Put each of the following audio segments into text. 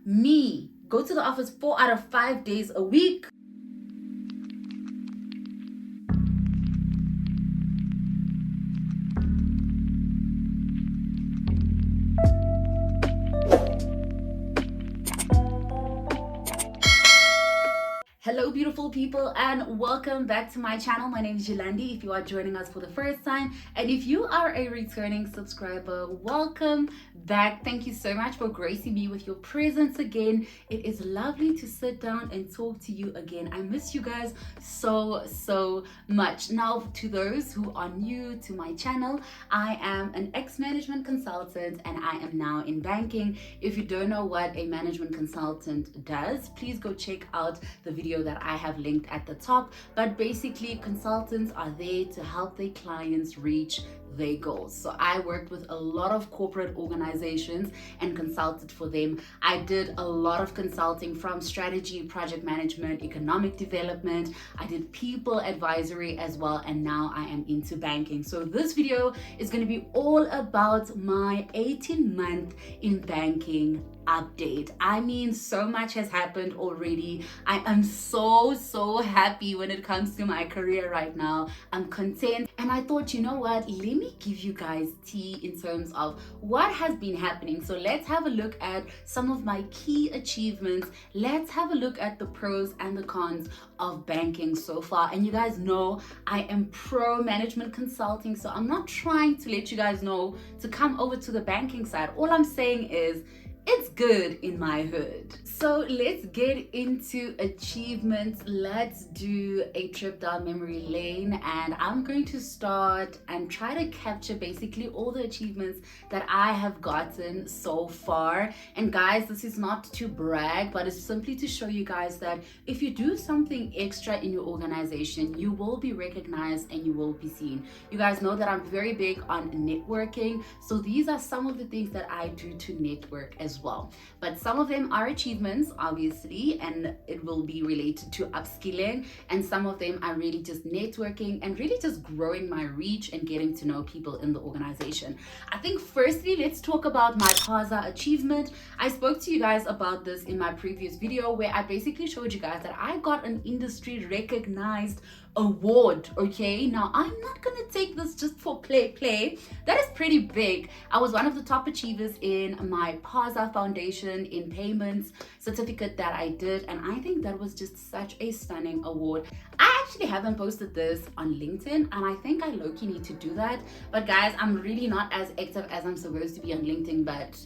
Me, go to the office 4 out of 5 days a week. Hello beautiful people, and welcome back to my channel. My name is Yolandi if you are joining us for the first time, and if you are a returning subscriber, welcome back. Thank you so much for gracing me with your presence again. It is lovely to sit down and talk to you again. I miss you guys so much. Now, to those who are new to my channel, I am an ex-management consultant and I am now in banking. If you don't know what a management consultant does, please go check out the video that I have linked at the top. But basically, consultants are there to help their clients reach their goals. So I worked with a lot of corporate organizations and consulted for them. I did a lot of consulting, from strategy, project management, economic development. I did people advisory as well, and now I am into banking. So this video is going to be all about my 18-month in banking update. I mean, so much has happened already. I am so happy when it comes to my career right now. I'm content, and I thought, you know what, let me give you guys tea in terms of what has been happening. So let's have a look at some of my key achievements. Let's have a look at the pros and the cons of banking so far. And you guys know I am pro management consulting, so I'm not trying to let you guys know to come over to the banking side. All I'm saying is it's good in my hood. So let's get into achievements. Let's do a trip down memory lane, and I'm going to start and try to capture basically all the achievements that I have gotten so far. And guys, this is not to brag, but it's simply to show you guys that if you do something extra in your organization, you will be recognized and you will be seen. You guys know that I'm very big on networking, so these are some of the things that I do to network as well. But some of them are achievements, obviously, and it will be related to upskilling, and some of them are really just networking and really just growing my reach and getting to know people in the organization. I think firstly, let's talk about my PASA achievement. I spoke to you guys about this in my previous video, where I basically showed you guys that I got an industry recognized award. Okay, now I'm not gonna take this just for play. That is pretty big. I was one of the top achievers in my PASA foundation in payments certificate that I did, and I think that was just such a stunning award. I actually haven't posted this on LinkedIn, and I think I low-key need to do that. But guys, I'm really not as active as I'm supposed to be on LinkedIn, but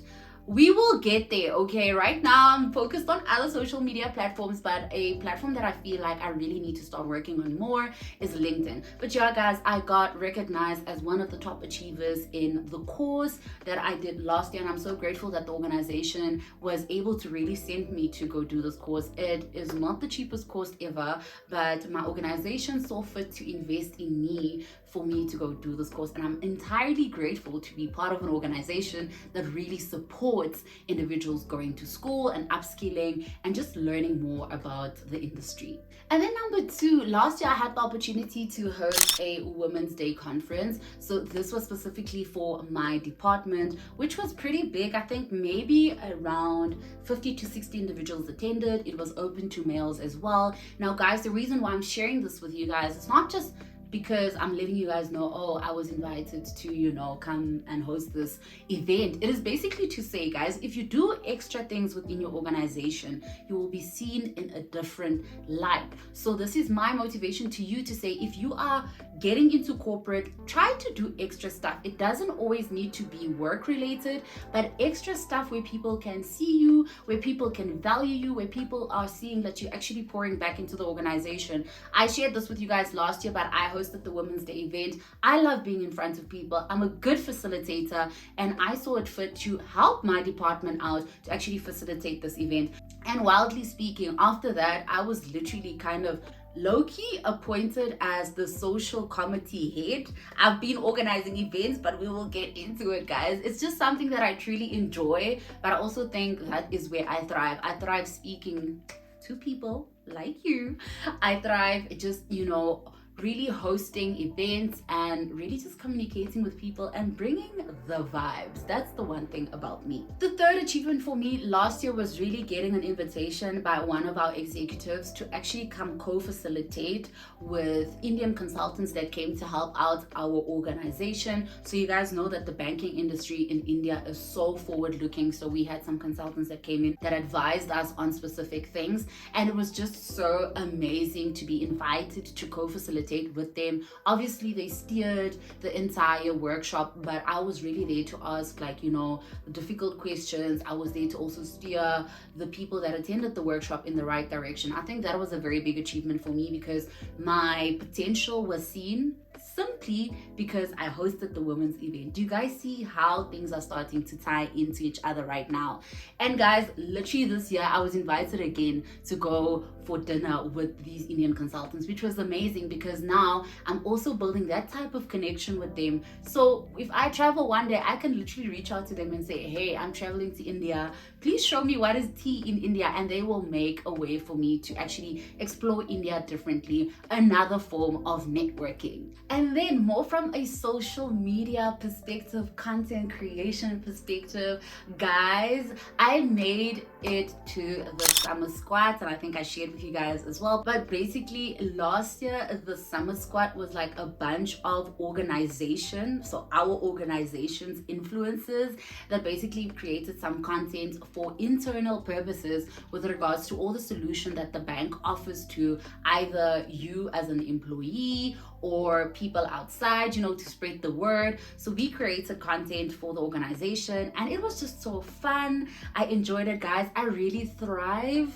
we will get there. Okay, right now I'm focused on other social media platforms, but a platform that I feel like I really need to start working on more is LinkedIn. But yeah guys, I got recognized as one of the top achievers in the course that I did last year, and I'm so grateful that the organization was able to really send me to go do this course. It is not the cheapest course ever, but my organization saw fit to invest in me for me to go do this course, and I'm entirely grateful to be part of an organization that really supports individuals going to school and upskilling and just learning more about the industry. And then number two, last year I had the opportunity to host a Women's Day conference. So this was specifically for my department, which was pretty big. I think maybe around 50 to 60 individuals attended. It was open to males as well. Now guys, the reason why I'm sharing this with you guys, it's not just because I'm letting you guys know, oh, I was invited to, you know, come and host this event. It is basically to say, guys, if you do extra things within your organization, you will be seen in a different light. So this is my motivation to you to say, if you are getting into corporate, try to do extra stuff. It doesn't always need to be work related, but extra stuff where people can see you, where people can value you, where people are seeing that you're actually pouring back into the organization. I shared this with you guys last year, but I hosted the Women's Day event. I love being in front of people. I'm a good facilitator, and I saw it fit to help my department out to actually facilitate this event. And wildly speaking, after that, I was literally kind of low-key appointed as the social committee head. I've been organizing events, but we will get into it, guys. It's just something that I truly enjoy, but I also think that is where I thrive. I thrive speaking to people like you. I thrive just, you know, really hosting events and really just communicating with people and bringing the vibes. That's the one thing about me. The third achievement for me last year was really getting an invitation by one of our executives to actually come co-facilitate with Indian consultants that came to help out our organization. So you guys know that the banking industry in India is so forward-looking. So we had some consultants that came in that advised us on specific things, and it was just so amazing to be invited to co-facilitate with them. Obviously they steered the entire workshop, but I was really there to ask, like, you know, difficult questions. I was there to also steer the people that attended the workshop in the right direction. I think that was a very big achievement for me because my potential was seen simply because I hosted the women's event. Do you guys see how things are starting to tie into each other right now? And guys, literally this year I was invited again to go for dinner with these Indian consultants, which was amazing because now I'm also building that type of connection with them. So if I travel one day, I can literally reach out to them and say, hey, I'm traveling to India, please show me what is tea in India, and they will make a way for me to actually explore India differently. Another form of networking. And then more from a social media perspective, content creation perspective, guys, I made it to the summer squat, and I think I shared with you guys as well. But basically last year the summer squat was like a bunch of organization, so our organization's influencers that basically created some content for internal purposes with regards to all the solution that the bank offers to either you as an employee or people outside, you know, to spread the word. So we created content for the organization and it was just so fun. I enjoyed it, guys. I really thrive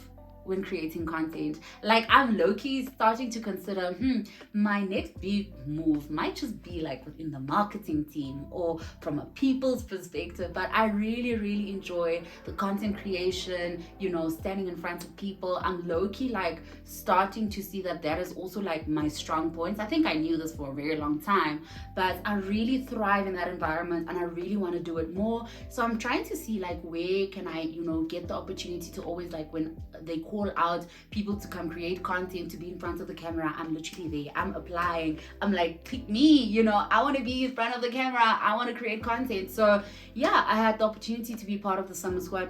when creating content. Like, I'm low-key starting to consider my next big move might just be like within the marketing team or from a people's perspective. But I really enjoy the content creation, you know, standing in front of people. I'm low-key like starting to see that that is also like my strong points. I think I knew this for a very long time, but I really thrive in that environment and I really want to do it more. So I'm trying to see like where can I, you know, get the opportunity to always, like, when they call out people to come create content, to be in front of the camera, I'm literally there. I'm applying. I'm like, pick me, you know, I want to be in front of the camera. I want to create content. So yeah, I had the opportunity to be part of the summer squad.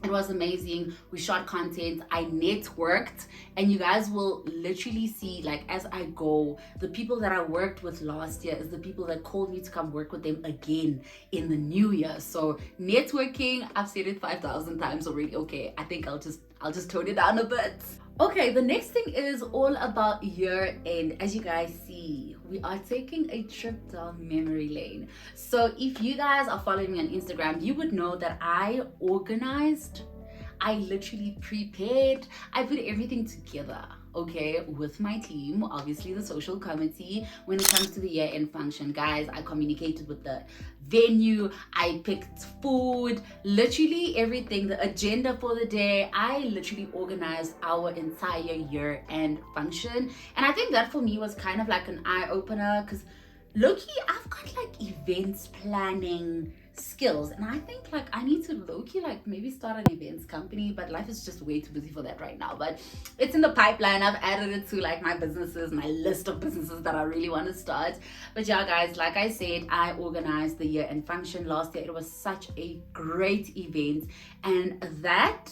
It was amazing. We shot content, I networked, and you guys will literally see, like, as I go, the people that I worked with last year is the people that called me to come work with them again in the new year. So networking, I've said it 5,000 times already. Okay, I think I'll just tone it down a bit. Okay, the next thing is all about year end. As you guys see, we are taking a trip down memory lane. So if you guys are following me on Instagram, you would know that I organized, I literally prepared, I put everything together, okay, with my team, obviously the social committee. When it comes to the year-end function, guys, I communicated with the venue, I picked food, literally everything, the agenda for the day. I literally organized our entire year-end function, and I think that for me was kind of like an eye-opener because low-key I've got like events planning skills, and I think like I need to low-key like maybe start an events company, but life is just way too busy for that right now. But it's in the pipeline. I've added it to like my businesses, my list of businesses that I really want to start. But yeah, guys, like I said, I organized the year-end function last year. It was such a great event, and that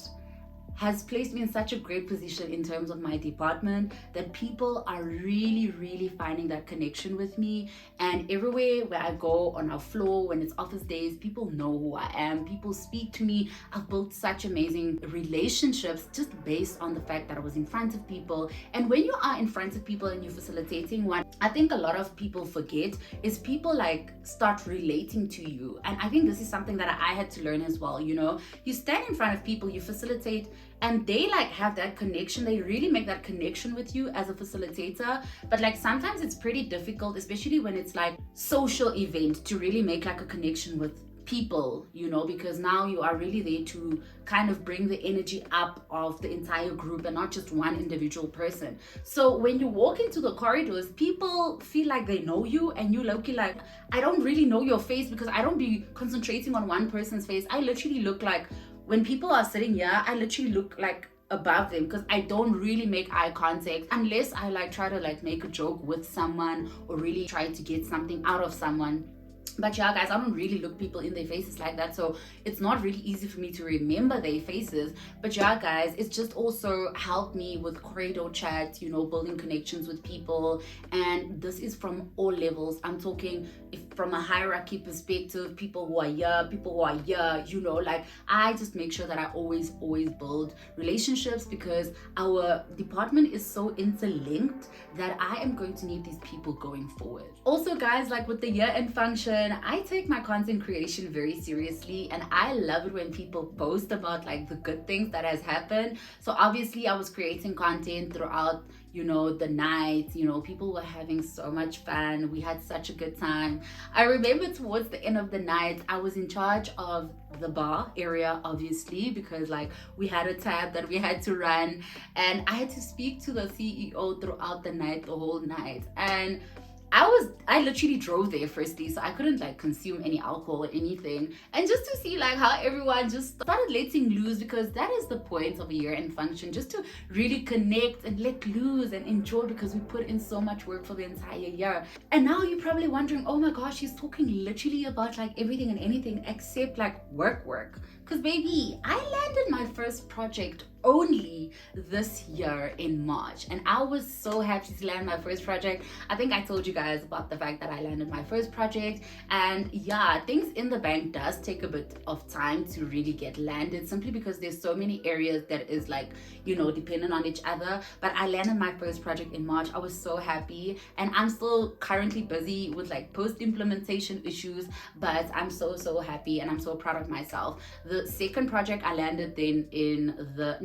has placed me in such a great position in terms of my department that people are really finding that connection with me. And everywhere where I go on our floor, when it's office days, people know who I am. People speak to me. I've built such amazing relationships just based on the fact that I was in front of people. And when you are in front of people and you're facilitating one, I think a lot of people forget is people like start relating to you. And I think this is something that I had to learn as well. You know, you stand in front of people, you facilitate, and they like have that connection. They really make that connection with you as a facilitator. But like sometimes it's pretty difficult, especially when it's like social event, to really make like a connection with people, you know, because now you are really there to kind of bring the energy up of the entire group and not just one individual person. So when you walk into the corridors, people feel like they know you, and you low-key like, I don't really know your face because I don't be concentrating on one person's face. I literally look like, when people are sitting here, I literally look like above them, because I don't really make eye contact unless I like try to like make a joke with someone or really try to get something out of someone. But yeah, guys, I don't really look people in their faces like that, so it's not really easy for me to remember their faces. But yeah, guys, it's just also helped me with corridor chat, you know, building connections with people. And this is from all levels. I'm talking if from a hierarchy perspective, people who are here, people who are here, you know, like I just make sure that I always build relationships, because our department is so interlinked that I am going to need these people going forward. Also, guys, like with the year-end function, I take my content creation very seriously, and I love it when people post about like the good things that has happened. So obviously I was creating content throughout, you know, the night. You know, people were having so much fun. We had such a good time. I remember towards the end of the night, I was in charge of the bar area, obviously, because like we had a tab that we had to run, and I had to speak to the CEO throughout the night, the whole night. And I literally drove there firstly, so I couldn't like consume any alcohol or anything, and just to see like how everyone just started letting loose, because that is the point of a year-end function, just to really connect and let loose and enjoy, because we put in so much work for the entire year. And now you're probably wondering, oh my gosh, she's talking literally about like everything and anything except like work. Because baby, I landed my first project only this year in March, and I was so happy to land my first project. I think I told you guys about the fact that I landed my first project, and yeah, things in the bank does take a bit of time to really get landed, simply because there's so many areas that is like, you know, dependent on each other. But I landed my first project in March. I was so happy, and I'm still currently busy with like post-implementation issues, but I'm so happy and I'm so proud of myself. The second project I landed then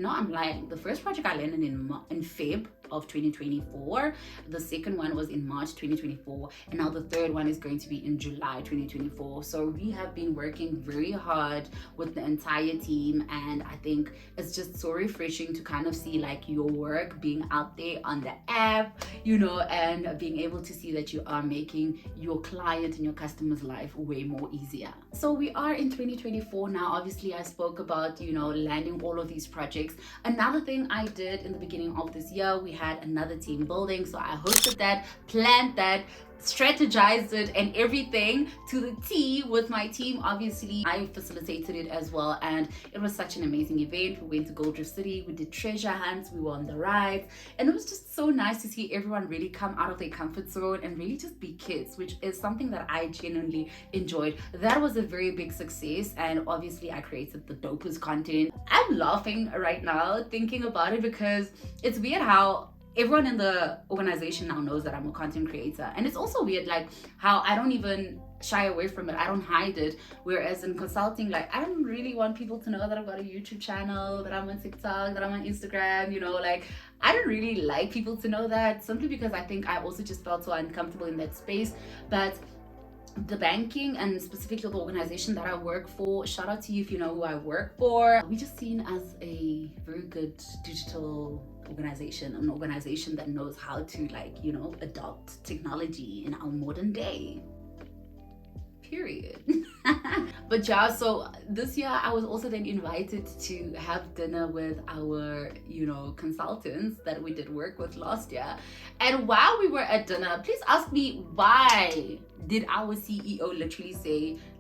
I'm lying. The first project I landed in Feb of 2024. The second one was in March 2024, and now the third one is going to be in July 2024. So we have been working very hard with the entire team, and I think it's just so refreshing to kind of see like your work being out there on the app, you know, and being able to see that you are making your client and your customer's life way more easier. So we are in 2024 now. Obviously I spoke about, you know, landing all of these projects. Another thing I did in the beginning of this year, we had another team building. So I hosted that, planned that, strategized it, and everything to the T with my team. Obviously I facilitated it as well, and it was such an amazing event. We went to Gold Reef City, we did treasure hunts, we were on the rides, and it was just so nice to see everyone really come out of their comfort zone and really just be kids, which is something that I genuinely enjoyed. That was a very big success, and obviously I created the dopest content. I'm laughing right now thinking about it, because it's weird how everyone in the organization now knows that I'm a content creator. And it's also weird like how I don't even shy away from it. I don't hide it. Whereas in consulting, like I don't really want people to know that I've got a YouTube channel, that I'm on TikTok, that I'm on Instagram, you know, like I don't really like people to know that, simply because I think I also just felt so uncomfortable in that space. But the banking, and specifically the organization that I work for, shout out to you if you know who I work for, we just seen as a very good digital organization, an organization that knows how to like, you know, adopt technology in our modern day, period. But yeah, so this year I was also then invited to have dinner with our, you know, consultants that we did work with last year. And while we were at dinner, please ask me, why did our CEO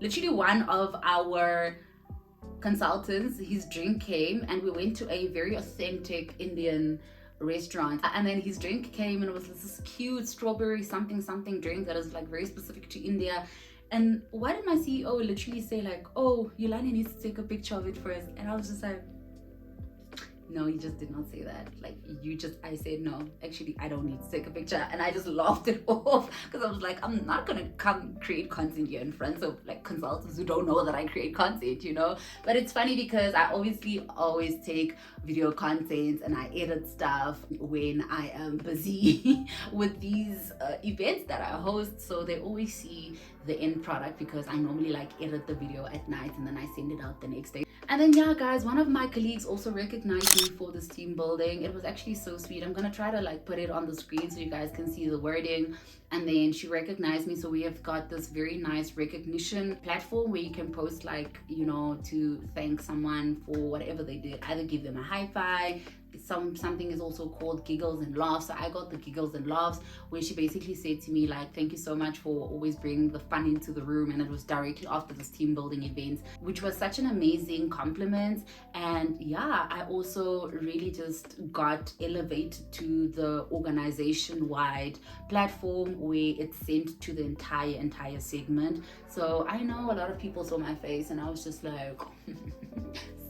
literally one of our consultants, his drink came, and we went to a very authentic Indian restaurant, and then his drink came and it was this cute strawberry something drink that is like very specific to India. And why did my CEO literally say like, oh, Yolandi needs to take a picture of it first? And I was just like, no, you just did not say that. Like I said, no, actually I don't need to take a picture. And I just laughed it off, because I was like, I'm not gonna come create content here in front of like consultants who don't know that I create content, you know. But it's funny because I obviously always take video content and I edit stuff when I am busy with these events that I host, so they always see the end product, because I normally like edit the video at night and then I send it out the next day. And then yeah guys, one of my colleagues also recognized me for this team building. It was actually so sweet. I'm gonna try to like put it on the screen so you guys can see the wording. And then she recognized me, so we have got this very nice recognition platform where you can post like, you know, to thank someone for whatever they did, either give them a high five. Something is also called giggles and laughs. So I got the giggles and laughs, where she basically said to me like, thank you so much for always bringing the fun into the room. And it was directly after this team building event, which was such an amazing compliment. And yeah, I also really just got elevated to the organization wide platform where it's sent to the entire segment. So I know a lot of people saw my face and I was just like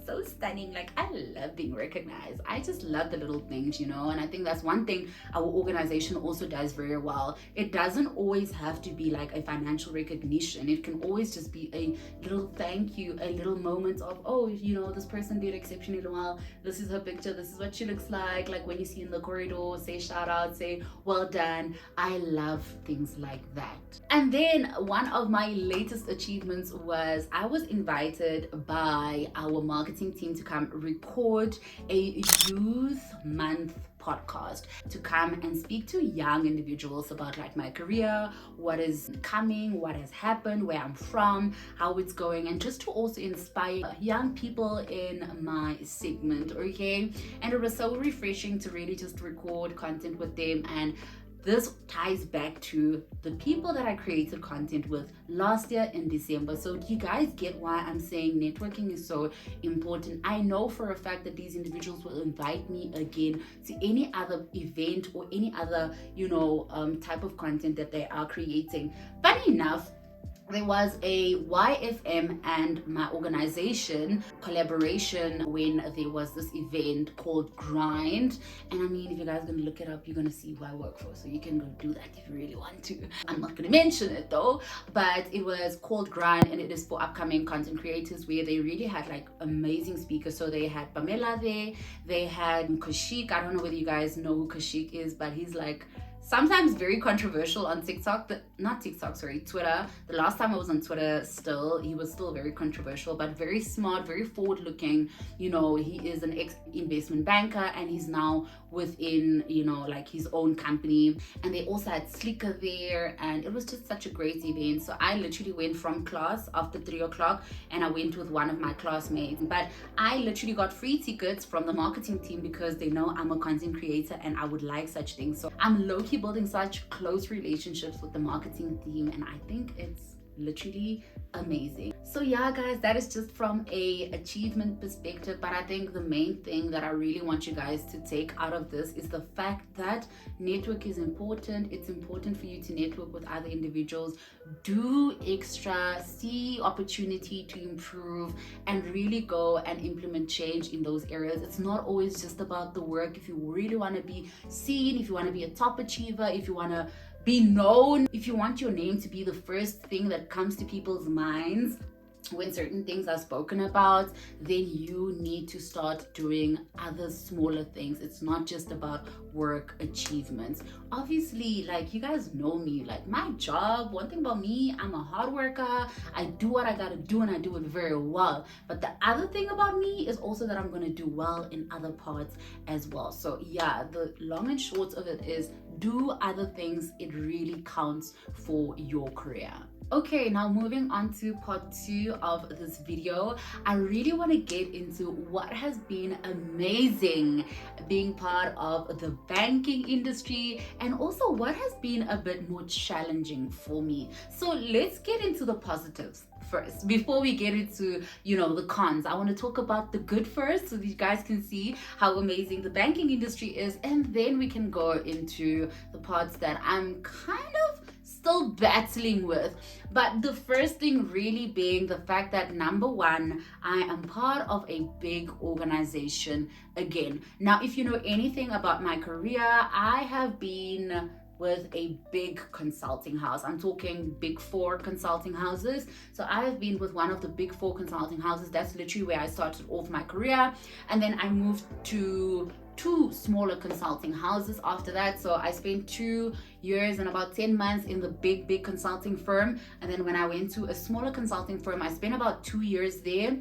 so stunning. Like, I love being recognized. I just love the little things, you know. And I think that's one thing our organization also does very well. It doesn't always have to be like a financial recognition. It can always just be a little thank you, a little moment of, oh, you know, this person did exceptionally well, this is her picture, this is what she looks like when you see in the corridor, say shout out, say well done. I love things like that. And then one of my latest achievements was I was invited by our marketing team to come record a youth month podcast, to come and speak to young individuals about like my career, what is coming, what has happened, where I'm from, how it's going, and just to also inspire young people in my segment. Okay, and it was so refreshing to really just record content with them. And this ties back to the people that I created content with last year in December. So you guys get why I'm saying networking is so important. I know for a fact that these individuals will invite me again to any other event or any other, you know, type of content that they are creating. Funny enough, there was a YFM and my organization collaboration when there was this event called Grind. And I mean, if you guys are going to look it up, you're going to see who I work for. So you can go do that if you really want to. I'm not going to mention it though, but it was called Grind, and it is for upcoming content creators, where they really had like amazing speakers. So they had Pamela there, they had Kashik. I don't know whether you guys know who Kashik is, but he's like sometimes very controversial on TikTok, Twitter. The last time I was on Twitter, he was still very controversial, but very smart, very forward looking. You know, he is an ex-investment banker and he's now within, you know, like his own company. And they also had Slicker there, and it was just such a great event. So I literally went from class after 3 o'clock and I went with one of my classmates. But I literally got free tickets from the marketing team because they know I'm a content creator and I would like such things. So I'm low-key building such close relationships with the marketing team, and I think it's literally amazing. So yeah guys, that is just from a achievement perspective, but I think the main thing that I really want you guys to take out of this is the fact that network is important. It's important for you to network with other individuals, do extra, see opportunity to improve, and really go and implement change in those areas. It's not always just about the work. If you really want to be seen, if you want to be a top achiever, if you want to be known, if you want your name to be the first thing that comes to people's minds when certain things are spoken about, then you need to start doing other smaller things. It's not just about work achievements. Obviously, like, you guys know me, like my job, one thing about me, I'm a hard worker. I do what I gotta do and I do it very well. But the other thing about me is also that I'm gonna do well in other parts as well. So yeah, the long and short of it is do other things. It really counts for your career. Okay, now moving on to part 2 of this video, I really want to get into what has been amazing being part of the banking industry, and also what has been a bit more challenging for me. So let's get into the positives first before we get into, you know, the cons. I want to talk about the good first so that you guys can see how amazing the banking industry is, and then we can go into the parts that I'm kind of still battling with. But the first thing really being the fact that, number one, I am part of a big organization again. Now, if you know anything about my career, I have been with a big consulting house. I'm talking big 4 consulting houses. So I have been with one of the big 4 consulting houses. That's literally where I started off my career. And then I moved to 2 smaller consulting houses after that. So I spent 2 years and about 10 months in the big consulting firm. And then when I went to a smaller consulting firm, I spent about 2 years there.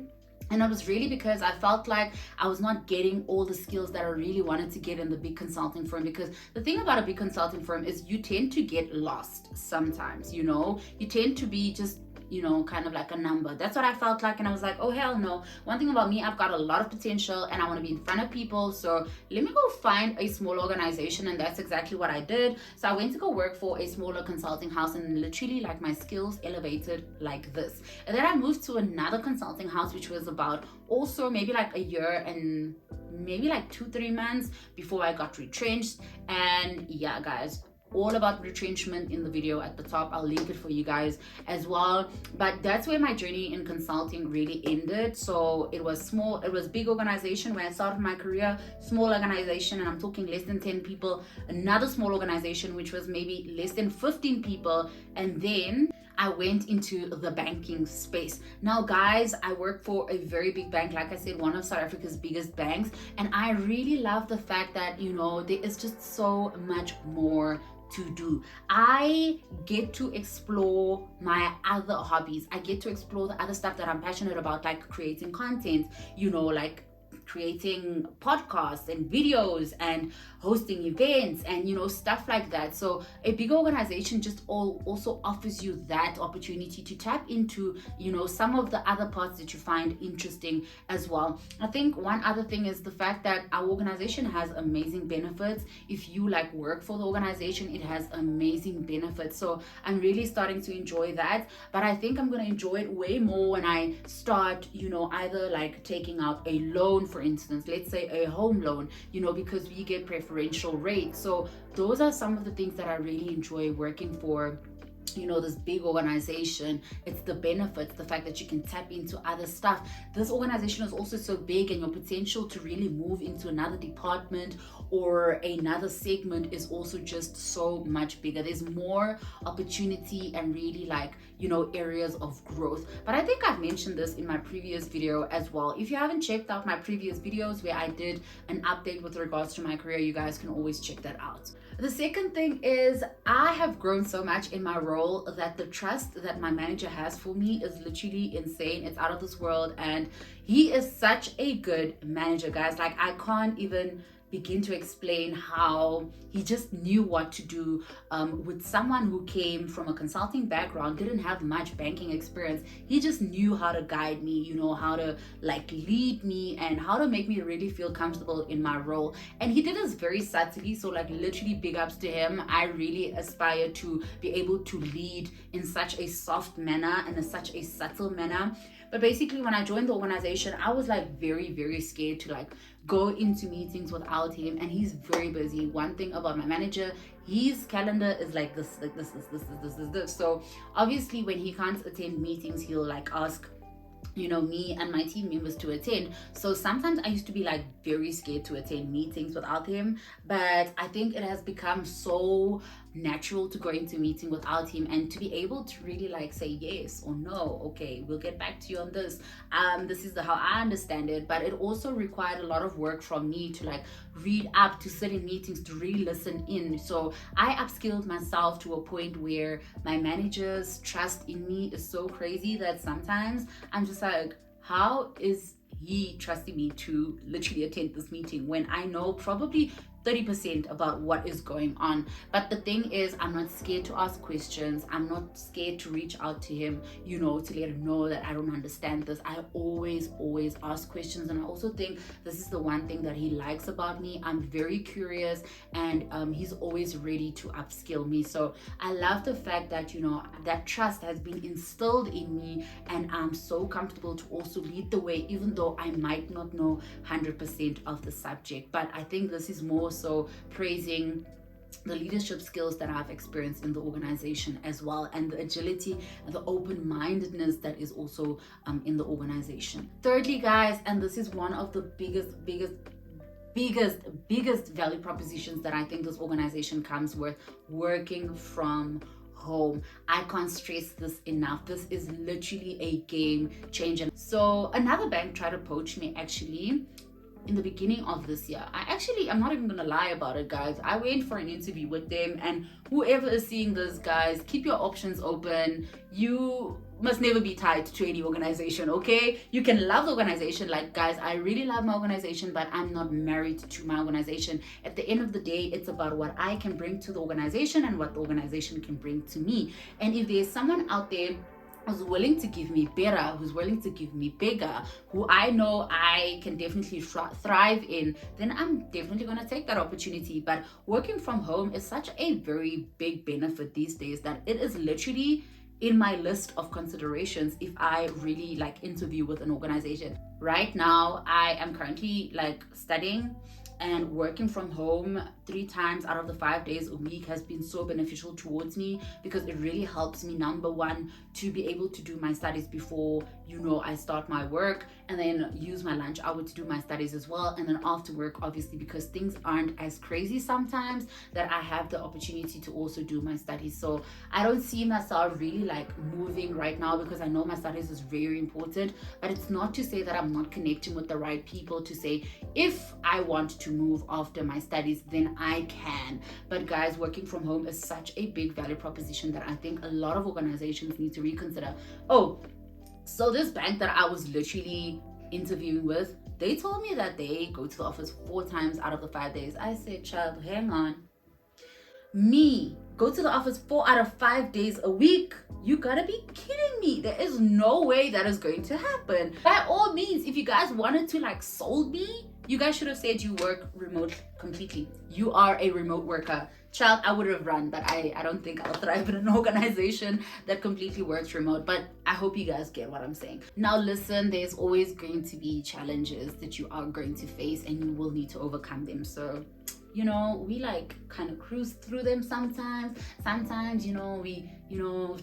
And it was really because I felt like I was not getting all the skills that I really wanted to get in the big consulting firm. Because the thing about a big consulting firm is you tend to get lost sometimes, you know, you tend to be just, you know, kind of like a number. That's what I felt like. And I was like, oh, hell no. One thing about me, I've got a lot of potential and I want to be in front of people. So let me go find a small organization. And that's exactly what I did. So I went to go work for a smaller consulting house, and literally like my skills elevated like this. And then I moved to another consulting house, which was about also maybe like a year and maybe like 2-3 months before I got retrenched. And yeah, guys, all about retrenchment in the video at the top. I'll link it for you guys as well. But that's where my journey in consulting really ended. So it was small, it was big organization when I started my career, small organization, and I'm talking less than 10 people, another small organization which was maybe less than 15 people, and then I went into the banking space. Now guys, I work for a very big bank, like I said, one of South Africa's biggest banks, and I really love the fact that, you know, there is just so much more to do. I get to explore my other hobbies. I get to explore the other stuff that I'm passionate about, like creating content, you know, like creating podcasts and videos and hosting events and, you know, stuff like that. So a big organization just also offers you that opportunity to tap into, you know, some of the other parts that you find interesting as well. I think one other thing is the fact that our organization has amazing benefits. If you like work for the organization, it has amazing benefits. So I'm really starting to enjoy that, but I think I'm going to enjoy it way more when I start, you know, either like taking out a loan, for instance, let's say a home loan, you know, because we get preferential rates. So those are some of the things that I really enjoy working for, you know, this big organization. It's the benefits, the fact that you can tap into other stuff. This organization is also so big, and your potential to really move into another department or another segment is also just so much bigger. There's more opportunity and really like, you know, areas of growth. But I think I've mentioned this in my previous video as well. If you haven't checked out my previous videos where I did an update with regards to my career, you guys can always check that out. The second thing is I have grown so much in my role that the trust that my manager has for me is literally insane. It's out of this world, and he is such a good manager, guys. Like, I can't even begin to explain how he just knew what to do with someone who came from a consulting background, didn't have much banking experience. He just knew how to guide me, you know, how to like lead me and how to make me really feel comfortable in my role. And he did this very subtly, so like literally big ups to him. I really aspire to be able to lead in such a soft manner and in such a subtle manner. But basically, when I joined the organization, I was like very scared to like go into meetings without him, and he's very busy. One thing about my manager, his calendar is like this, like this. So obviously when he can't attend meetings, he'll like ask, you know, me and my team members to attend. So sometimes I used to be like very scared to attend meetings without him, but I think it has become so natural to go into a meeting without him and to be able to really like say yes or no, okay, we'll get back to you on this. This is how I understand it. But it also required a lot of work from me to like read up, to sit in meetings, to really listen in. So I upskilled myself to a point where my manager's trust in me is so crazy that sometimes I'm just like, how is he trusting me to literally attend this meeting when I know probably 30% about what is going on? But the thing is, I'm not scared to ask questions. I'm not scared to reach out to him, you know, to let him know that I don't understand this. I always ask questions. And I also think this is the one thing that he likes about me. I'm very curious, and he's always ready to upskill me. So I love the fact that, you know, that trust has been instilled in me, and I'm so comfortable to also lead the way, even though I might not know 100% of the subject. But I think this is more so praising the leadership skills that I've experienced in the organization as well, and the agility and the open-mindedness that is also in the organization. Thirdly, guys, and this is one of the biggest value propositions that I think this organization comes with: working from home. I can't stress this enough. This is literally a game changer. So another bank tried to poach me actually, in the beginning of this year. I'm not even gonna lie about it, guys. I went for an interview with them, and whoever is seeing this, guys, keep your options open. You must never be tied to any organization, okay? You can love the organization. Like, guys, I really love my organization, but I'm not married to my organization. At the end of the day, it's about what I can bring to the organization and what the organization can bring to me. And if there's someone out there who's willing to give me better, who's willing to give me bigger, who I know I can definitely thrive in, then I'm definitely going to take that opportunity. But working from home is such a very big benefit these days that it is literally in my list of considerations if I really like interview with an organization. Right now, I am currently like studying, and working from home 3 times out of the 5 days a week has been so beneficial towards me, because it really helps me, number one, to be able to do my studies before, I start my work, and then use my lunch hour to do my studies as well. And then after work, obviously, because things aren't as crazy sometimes, that I have the opportunity to also do my studies. So I don't see myself really like moving right now, because I know my studies is very important. But it's not to say that I'm not connecting with the right people to say, if I want to move after my studies, then I can. But guys, working from home is such a big value proposition that I think a lot of organizations need to reconsider. So this bank that I was literally interviewing with, they told me that they go to the office 4 times out of the 5 days. I said, child, hang on. Me go to the office 4 out of 5 days a week? You gotta be kidding me. There is no way that is going to happen. By all means, if you guys wanted to like sold me, you guys should have said you work remote completely. You are a remote worker. Child, I would have run, but I don't think I'll thrive in an organization that completely works remote. But I hope you guys get what I'm saying. Now listen, there's always going to be challenges that you are going to face, and you will need to overcome them. So we like kind of cruise through them sometimes. Sometimes, we,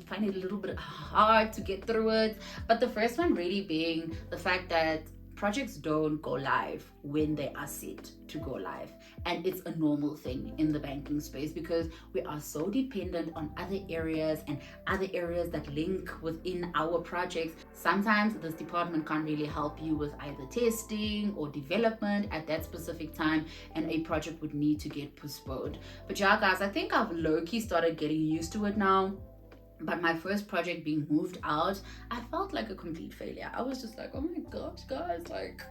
find it a little bit hard to get through it. But the first one really being the fact that projects don't go live when they are set to go live. And it's a normal thing in the banking space, because we are so dependent on other areas and other areas that link within our projects. Sometimes this department can't really help you with either testing or development at that specific time, and a project would need to get postponed. But yeah, guys, I think I've low-key started getting used to it now. But my first project being moved out, I felt like a complete failure. I was just like, oh my gosh, guys, like,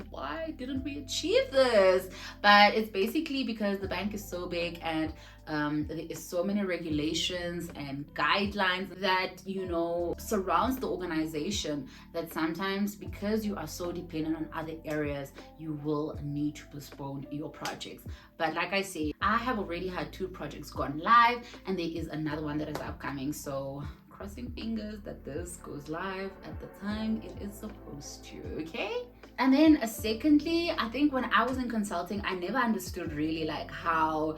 why didn't we achieve this? But it's basically because the bank is so big, and there is so many regulations and guidelines that surrounds the organization, that sometimes, because you are so dependent on other areas, you will need to postpone your projects. But like I say, I have already had 2 projects gone live, and there is another one that is upcoming. So crossing fingers that this goes live at the time it is supposed to, okay? And then secondly, I think when I was in consulting, I never understood really like how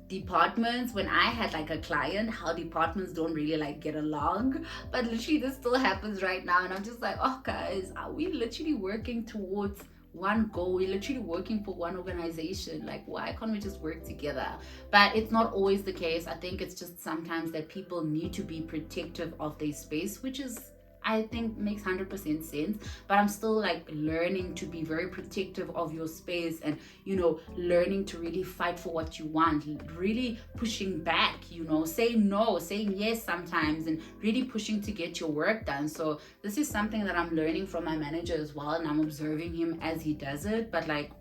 departments, when I had like a client, how departments don't really like get along. But literally this still happens right now, and I'm just like, oh guys, are we literally working towards one goal? We're literally working for one organization. Like, why can't we just work together? But it's not always the case. I think it's just sometimes that people need to be protective of their space, which is, I think, makes 100% sense. But I'm still like learning to be very protective of your space, and learning to really fight for what you want, really pushing back, saying no, saying yes sometimes, and really pushing to get your work done. So this is something that I'm learning from my manager as well, and I'm observing him as he does it. But like,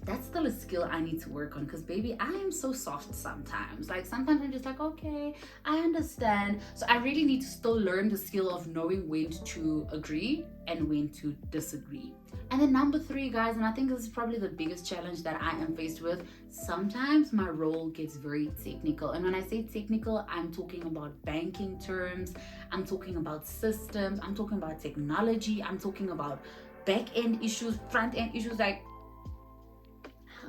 that's still a skill I need to work on, because baby, I am so soft sometimes. Like, sometimes I'm just like, okay, I understand. So I really need to still learn the skill of knowing when to agree and when to disagree. And then number 3, guys, and I think this is probably the biggest challenge that I am faced with, sometimes my role gets very technical. And when I say technical, I'm talking about banking terms, I'm talking about systems, I'm talking about technology, I'm talking about back-end issues, front-end issues. Like,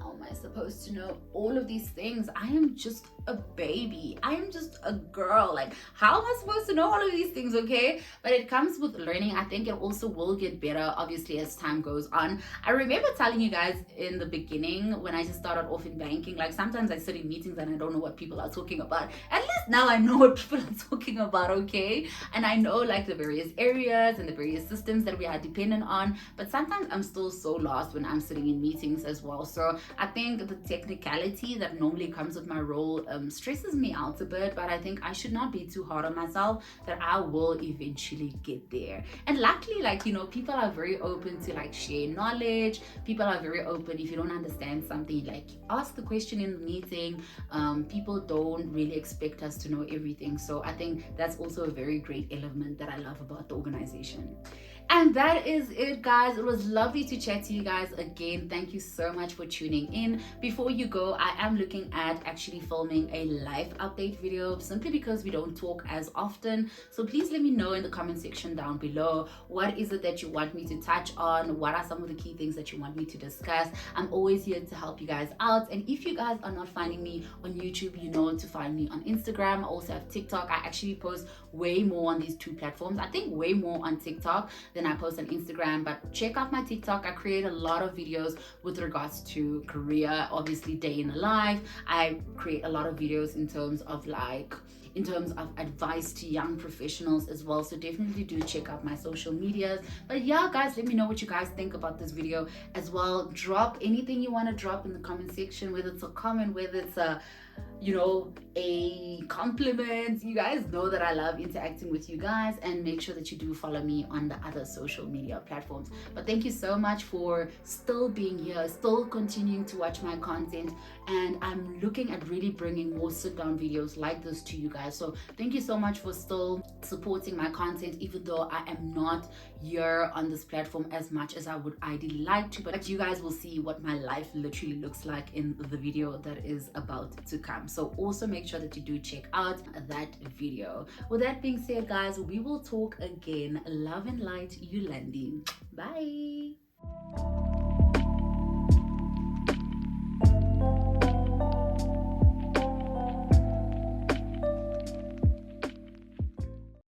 how am I supposed to know all of these things? I am just a baby. I am just a girl. Like, how am I supposed to know all of these things, okay? But it comes with learning. I think it also will get better, obviously, as time goes on. I remember telling you guys in the beginning when I just started off in banking, like sometimes I sit in meetings and I don't know what people are talking about. At least now I know what people are talking about, okay? And I know like the various areas and the various systems that we are dependent on, but sometimes I'm still so lost when I'm sitting in meetings as well. So I think the technicality that normally comes with my role stresses me out a bit, but I think I should not be too hard on myself, that I will eventually get there. And luckily, like, you know, people are very open to like share knowledge. People are very open. If you don't understand something, like ask the question in the meeting. People don't really expect us to know everything. So I think that's also a very great element that I love about the organization. And that is it, guys. It was lovely to chat to you guys again. Thank you so much for tuning in. Before you go, I am looking at actually filming a live update video, simply because we don't talk as often. So please let me know in the comment section down below, what is it that you want me to touch on? What are some of the key things that you want me to discuss? I'm always here to help you guys out. And if you guys are not finding me on YouTube, you know to find me on Instagram. I also have TikTok. I actually post way more on these two platforms. I think way more on TikTok than I post on Instagram, but check out my TikTok. I create a lot of videos with regards to career, obviously day in the life. I create a lot of videos in terms of advice to young professionals as well. So definitely do check out my social medias. But yeah, guys, let me know what you guys think about this video as well. Drop anything you want to drop in the comment section, whether it's a comment, whether it's a compliment. You guys know that I love interacting with you guys, and make sure that you do follow me on the other social media platforms. But thank you so much for still being here, still continuing to watch my content, and I'm looking at really bringing more sit-down videos like this to you guys. So thank you so much for still supporting my content, even though I am not here on this platform as much as I would ideally like to. But you guys will see what my life literally looks like in the video that is about to come. So also make sure that you do check out that video. With that being said, guys, we will talk again. Love and light, Yolandi. Bye.